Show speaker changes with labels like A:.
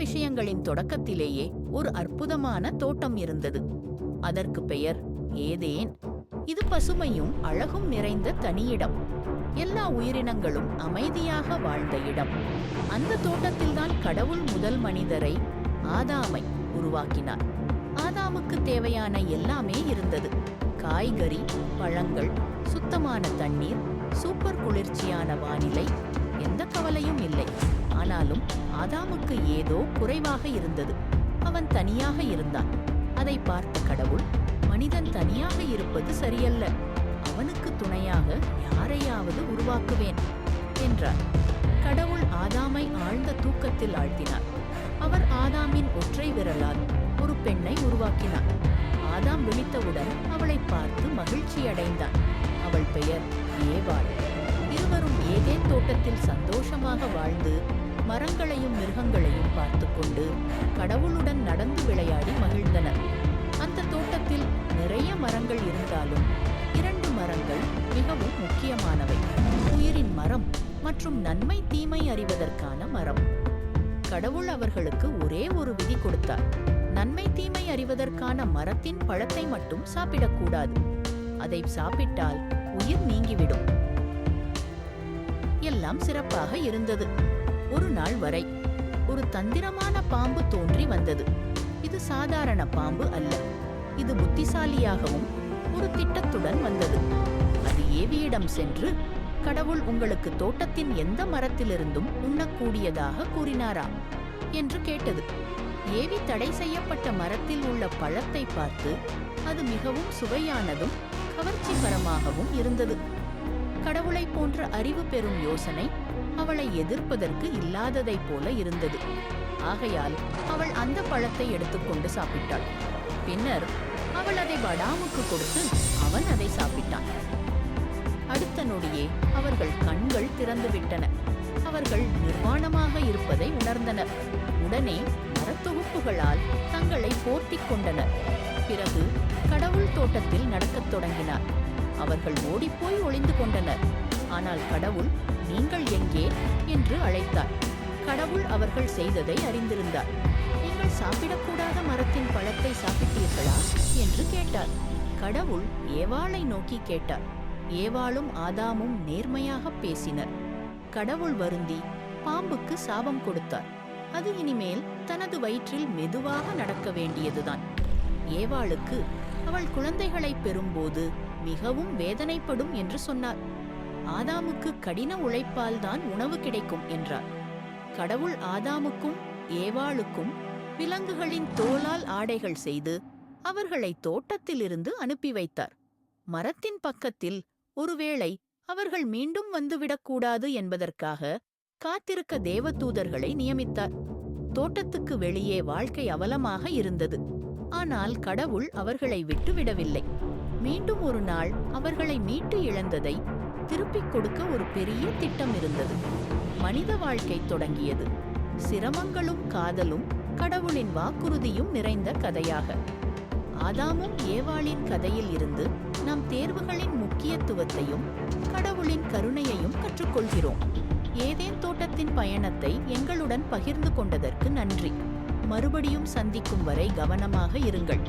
A: விஷயங்களின் தொடக்கத்திலேயே ஒரு அற்புதமான தோட்டம் இருந்தது. அதற்கு பெயர் ஏதேன். இது பசுமையும் அழகும் நிறைந்த தனியிடம். எல்லா உயிரினங்களும் அமைதியாக வாழ்ந்த இடம். அந்த தோட்டத்தில்தான் கடவுள் முதல் மனிதரை, ஆதாமை உருவாக்கினார். ஆதாமுக்கு தேவையான எல்லாமே இருந்தது. காய்கறி, பழங்கள், சுத்தமான தண்ணீர், சூப்பர் குளிர்ச்சியான வானிலை. எந்த கவலையும் இல்லை. ஆனாலும் ஆதாமுக்கு ஏதோ குறைவாக இருந்தது. அவன் தனியாக இருந்தான். அதை பார்த்த கடவுள், மனிதன் தனியாக இருப்பது சரியல்ல, அவனுக்கு துணையாக யாரையாவது உருவாக்குவேன் என்றார். கடவுள் ஆதாமை ஆழ்ந்த தூக்கத்தில் ஆழ்த்தினார். அவர் ஆதாமின் ஒற்றை விரலால் ஒரு பெண்ணை உருவாக்கினார். ஆதாம் விழித்தவுடன் அவளை பார்த்து மகிழ்ச்சி அடைந்தான். அவள் பெயர் ஏவாள். இருவரும் ஏதேன் தோட்டத்தில் சந்தோஷமாக வாழ்ந்து மரங்களையும் மிருகங்களையும் பார்த்து கொண்டு கடவுளுடன் நடந்து விளையாடி மகிழ்ந்தனர். அந்த தோட்டத்தில் நிறைய மரங்கள் இருந்தாலும் 2 மரங்கள் மிகவும் முக்கியமானவை. உயிரின் மரம் மற்றும் நன்மை தீமை அறிவதற்கான மரம். கடவுள் அவர்களுக்கு ஒரே ஒரு விதி கொடுத்தார். நன்மை தீமை அறிவதற்கான மரத்தின் பழத்தை மட்டும் சாப்பிடக்கூடாது. அதை சாப்பிட்டால் உயிர் நீங்கிவிடும். எல்லாம் சிறப்பாக இருந்தது. ஒரு நாள் வரை ஒரு தந்திரமான பாம்பு தோன்றி வந்தது. இது சாதாரண பாம்பு அல்ல. இது புத்திசாலியாகவும் ஒரு திட்டத்துடன் வந்தது. அது ஏவியிடம் சென்று, கடவுள் உங்களுக்கு தோட்டத்தின் எந்த மரத்திலிருந்தும் உண்ணக்கூடியதாக கூறினாரா என்று கேட்டது. ஏவி தடை செய்யப்பட்ட மரத்தில் உள்ள பழத்தை பார்த்து அது மிகவும் சுவையானதும் கவர்ச்சிகரமாகவும் இருந்தது. கடவுளை போன்ற அறிவு பெறும் யோசனை அவளை எதிர்ப்பதற்கு இல்லாததைப் போல இருந்தது. ஆகையால் அவள் அந்த பழத்தை எடுத்துக்கொண்டு சாப்பிட்டாள். பின்னர் அவள் அதை படாமுக்கு கொடுத்து அவன் அதை சாப்பிட்டான். அடுத்த நொடியே அவர்கள் கண்கள் திறந்துவிட்டன. அவர்கள் நிர்வாணமாக இருப்பதை உணர்ந்தனர். உடனே மரத்தொகுப்புகளால் தங்களை போர்த்திக் கொண்டனர். பிறகு கடவுள் தோட்டத்தில் நடக்கத் தொடங்கினார். அவர்கள் ஓடிப்போய் ஒளிந்து கொண்டனர். ஆனால் கடவுள், நீங்கள் எங்கே என்று அழைத்தார். கடவுள் அவர்கள் செய்ததை அறிந்திருந்தார். நீங்கள் சாப்பிடக்கூடாத மரத்தின் பழத்தை சாப்பிட்டீர்களா என்று கேட்டார். கடவுள் ஏவாளை நோக்கி கேட்டார். ஏவாளும் ஆதாமும் நேர்மையாக பேசினர். கடவுள் வருந்தி பாம்புக்கு சாபம் கொடுத்தார். அது இனிமேல் தனது வயிற்றில் மெதுவாக நடக்க வேண்டியதுதான். ஏவாளுக்கு அவள் குழந்தைகளை பெறும்போது மிகவும் வேதனைப்படும் என்று சொன்னார். ஆதாமுக்கு கடின உழைப்பால் தான் உணவு கிடைக்கும் என்றார். கடவுள் ஆதாமுக்கும் ஏவாளுக்கும் விலங்குகளின் தோலால் ஆடைகள் செய்து அவர்களை தோட்டத்திலிருந்து அனுப்பி வைத்தார். மரத்தின் பக்கத்தில் ஒருவேளை அவர்கள் மீண்டும் வந்துவிடக்கூடாது என்பதற்காக காத்திருக்க தேவதூதர்களை நியமித்தார். தோட்டத்துக்கு வெளியே வாழ்க்கை அவலமாக இருந்தது. ஆனால் கடவுள் அவர்களை விட்டுவிடவில்லை. மீண்டும் ஒரு நாள் அவர்களை மீட்டு இழந்ததை திருப்பிக் கொடுக்க ஒரு பெரிய திட்டம் இருந்தது. மனித வாழ்க்கை தொடங்கியது. சிரமங்களும் காதலும் கடவுளின் வாக்குறுதியும் நிறைந்த கதையாக. ஆதாமும் ஏவாளின் கதையில் இருந்து நம் தேர்வுகளின் முக்கியத்துவத்தையும் கடவுளின் கருணையையும் கற்றுக்கொள்கிறோம். ஏதேன் தோட்டத்தின் பயணத்தை எங்களுடன் பகிர்ந்து கொண்டதற்கு நன்றி. மறுபடியும் சந்திக்கும் வரை கவனமாக இருங்கள்.